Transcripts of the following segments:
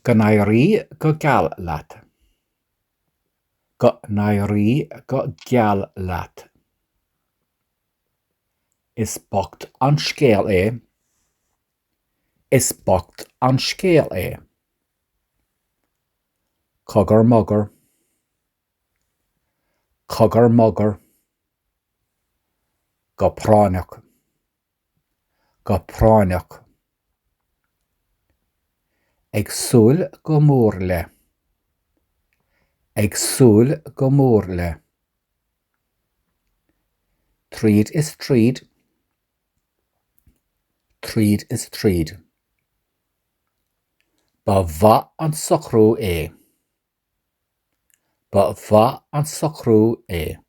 Go naoirí go geal leat. Go naoirí go geal leat. Is bocht an scéal é. Is bocht an scéal é. Cogar mugger. Cogar mugger. Go práineach. Go práineach. Agsúil go mór le. Agsúil go mór le. Tríd is tríd. Tríd is tríd. Ba bha an socrú é. Ba bha an socrú é.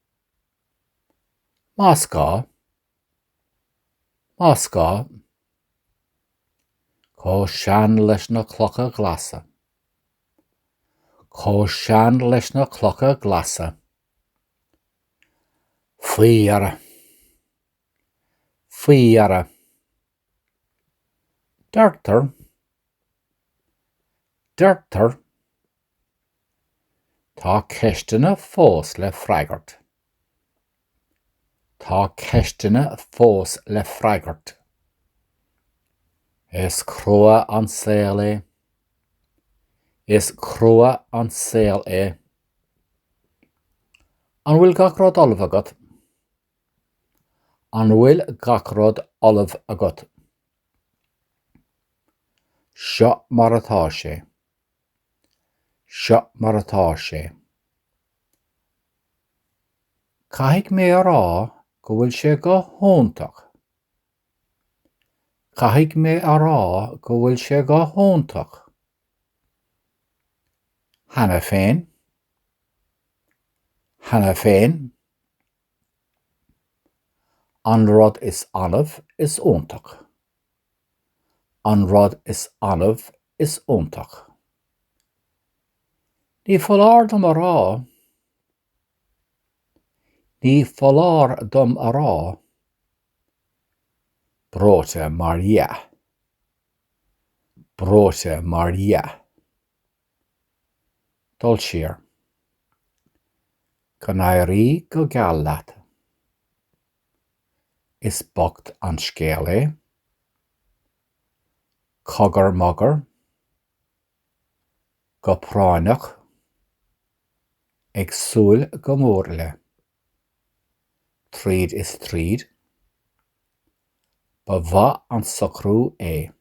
Más gá. Más gá. Có sean leis na clocha glasa. Có sean leis na clocha glasa. Fuiara. Fuiara. Deirtar. Deirtar. Tá ceistena fós le freigart. Tá ceistena fós le freigart. Is crua an saoil é. Is crua an saoil é. An bhfuil gach rud olmh agat. An bhfuil gach rud olmh agat. Seo mar atá sé. Seo mar atá sé. Caithfidh mé a rá go bhfuil sé go hóntach. Caithfidh mé a rá go bhfuil sé go hóntach. Hanna féin. Hanna féin. An rud is anmh is óntach. An rud is anmh is óntach. Ní foláir dom a rá. Ní foláir dom a rá. Bróite mar dhea. Bróite mar dhea. Dul siar. Go naoirí go geal leat. Is bocht an scéal é. Cogar mugger. Go práineach. Agsúil go mór le. Tríd is tríd. Ba bha an socrú é.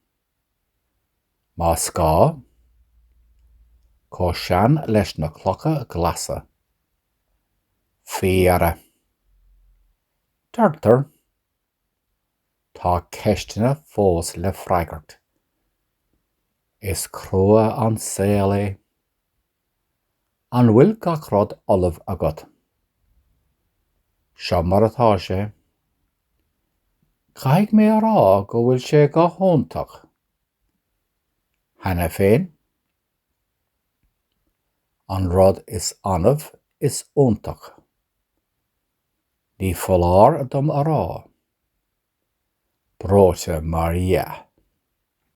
Más gá. Có sean leis na clocha glasa. Fuiara. Deirtar. Tá ceistena fós le freigart. Is crua an saoil é. An bhfuil gach rud olmh agat. Seo mar atá sé. Caithfidh mé a rá go bhfuil sé go hóntach. Hanna féin. An rud is anmh is óntach. Ní foláir dom a rá. Bróite mar dhea.